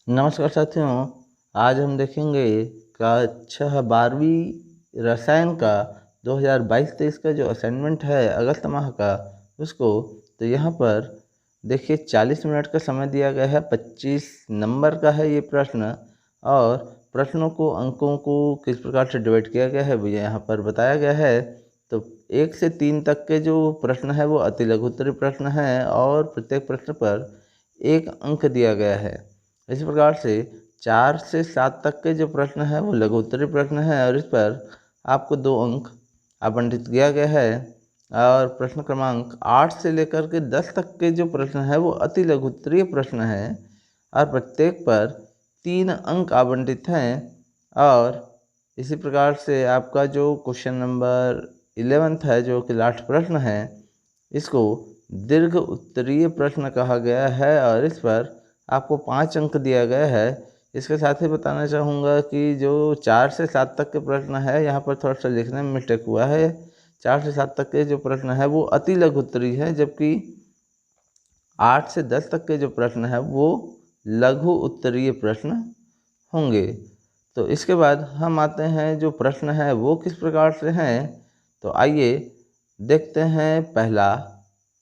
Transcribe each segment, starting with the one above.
नमस्कार साथियों। आज हम देखेंगे कक्षा 12वीं रसायन का 2022-23 का जो असाइनमेंट है अगस्त माह का उसको। तो यहाँ पर देखिए 40 मिनट का समय दिया गया है, 25 नंबर का है ये प्रश्न। और प्रश्नों को, अंकों को किस प्रकार से डिवाइड किया गया है वो यहाँ पर बताया गया है। तो 1 से 3 तक के जो प्रश्न है वो अति लघु उत्तरीय प्रश्न है और प्रत्येक प्रश्न पर 1 अंक दिया गया है। इस प्रकार से 4 से 7 तक के जो प्रश्न है वो लघु उत्तरीय प्रश्न है और इस पर आपको 2 अंक आवंटित किया गया है। और प्रश्न क्रमांक 8 से लेकर के 10 तक के जो प्रश्न है वो अति लघु उत्तरीय प्रश्न है और प्रत्येक पर 3 अंक आवंटित हैं। और इसी प्रकार से आपका जो क्वेश्चन नंबर 11 है जो कि लास्ट प्रश्न है, इसको दीर्घ उत्तरीय प्रश्न कहा गया है और इस पर आपको 5 अंक दिया गया है। इसके साथ ही बताना चाहूँगा कि जो 4 से 7 तक के प्रश्न है यहाँ पर थोड़ा सा लिखने में मिस्टेक हुआ है। 4 से 7 तक के जो प्रश्न है वो अति लघु उत्तरीय है, जबकि 8 से 10 तक के जो प्रश्न है वो लघु उत्तरीय प्रश्न होंगे। तो इसके बाद हम आते हैं जो प्रश्न है वो किस प्रकार से हैं। तो आइए देखते हैं पहला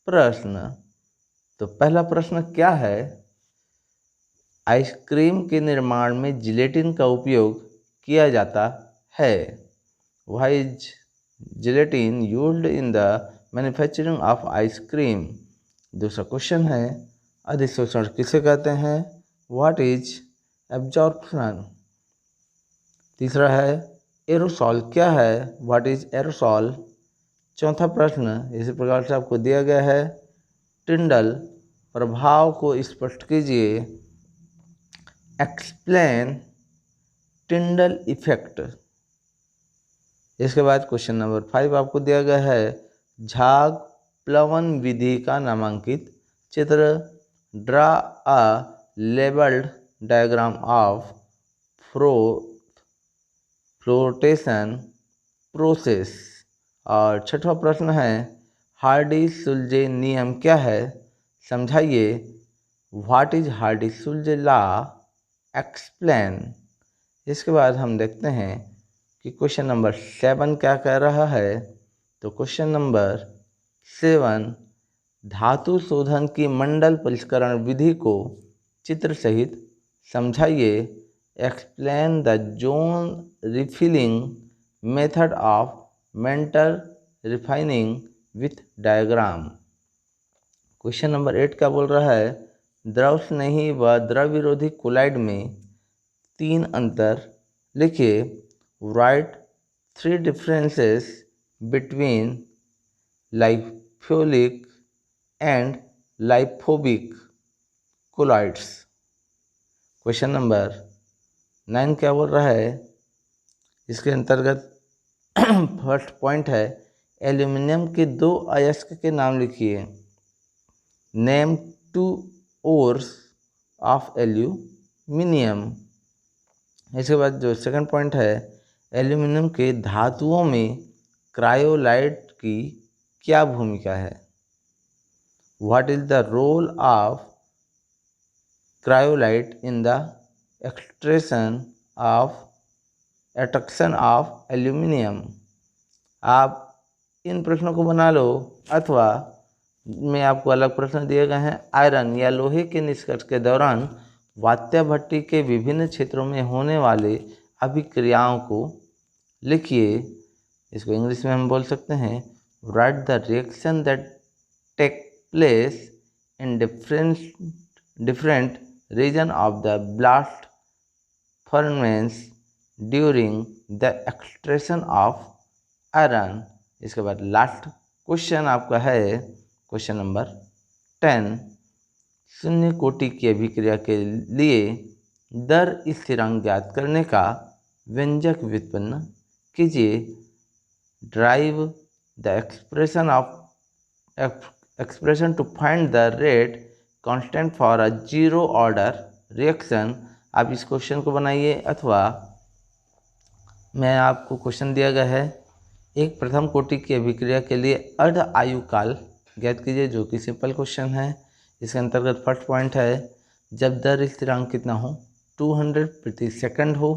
प्रश्न। तो पहला प्रश्न क्या है? आइसक्रीम के निर्माण में जिलेटिन का उपयोग किया जाता है। Why is gelatin used in the manufacturing of ice cream? दूसरा क्वेश्चन है, अधिशोषण किसे कहते हैं? What is absorption? तीसरा है, एरोसॉल क्या है? What is aerosol? चौथा प्रश्न इसी प्रकार से आपको दिया गया है, टिंडल प्रभाव को स्पष्ट कीजिए। Explain Tyndall effect. इसके बाद क्वेश्चन नंबर 5 आपको दिया गया है, झाग प्लवन विधि का नामांकित चित्र। Draw a labelled diagram of flotation process. और छठवां प्रश्न है, हार्डी-सुलजे नियम क्या है? समझाइए। What is Hardy Schulze law? Explain. इसके बाद हम देखते हैं कि क्वेश्चन नंबर 7 क्या कह रहा है। तो क्वेश्चन नंबर 7, धातु शोधन की मंडल परिष्करण विधि को चित्र सहित समझाइए। Explain the zone refilling method of mental refining with diagram. Question number 8 क्या बोल रहा है, द्रव स्नेही व द्रव विरोधी कोलाइड में 3 अंतर लिखिए। Write 3 differences between lipophilic and lipophobic colloids. Question number 9 क्या बोल रहा है, इसके अंतर्गत फर्स्ट पॉइंट है, एल्यूमिनियम के 2 अयस्क के नाम लिखिए। Name 2 ores of aluminium. इसके बाद जो सेकंड पॉइंट है, एल्यूमिनियम के धातुओं में क्रायोलाइट की क्या भूमिका है? What is the role of cryolite in the extraction of aluminium. आप इन प्रश्नों को बना लो अथवा में आपको अलग प्रश्न दिए गए हैं। आयरन या लोहे के निष्कर्ष के दौरान वात्या भट्टी के विभिन्न क्षेत्रों में होने वाले अभिक्रियाओं को लिखिए। इसको इंग्लिश में हम बोल सकते हैं, write the reaction that take place in different region of the blast furnace during the extraction of iron. इसके बाद लास्ट क्वेश्चन आपका है क्वेश्चन नंबर 10, शून्य कोटि की अभिक्रिया के लिए दर स्थिरांक ज्ञात करने का व्यंजक व्युत्पन्न कीजिए। Drive the expression to find the rate constant for a zero order reaction. आप इस क्वेश्चन को बनाइए अथवा मैं आपको क्वेश्चन दिया गया है, एक प्रथम कोटि की अभिक्रिया के लिए अर्ध आयु काल ज्ञात कीजिए, जो कि सिंपल क्वेश्चन है। इसके अंतर्गत फर्स्ट पॉइंट है, जब दर स्थिरांक कितना हो 200 प्रति सेकंड हो,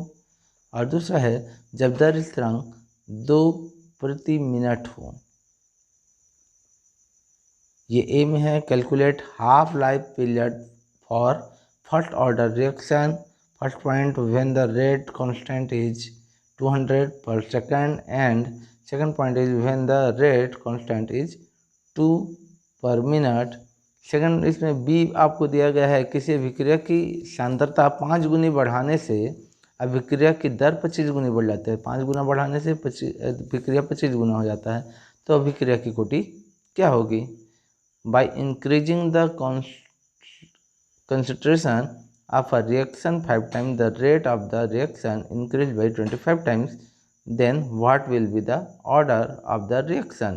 और दूसरा है जब दर स्थिरांक 2 प्रति मिनट हो। ये ए में है, calculate half life period for first order reaction. First point, when the rate constant is 200 पर second, and second point is when the rate constant is 2 पर मिनट। सेकंड, इसमें बी आपको दिया गया है, किसी अभिक्रिया की सांद्रता 5 गुनी बढ़ाने से अभिक्रिया की दर 25 गुनी बढ़ जाती है। 5 गुना बढ़ाने से अभिक्रिया 25 गुना हो जाता है। तो अभिक्रिया की कोटि क्या होगी? By increasing the concentration of a reaction 5 times, the rate of the reaction increased by 25 times, then what will be the order of the reaction?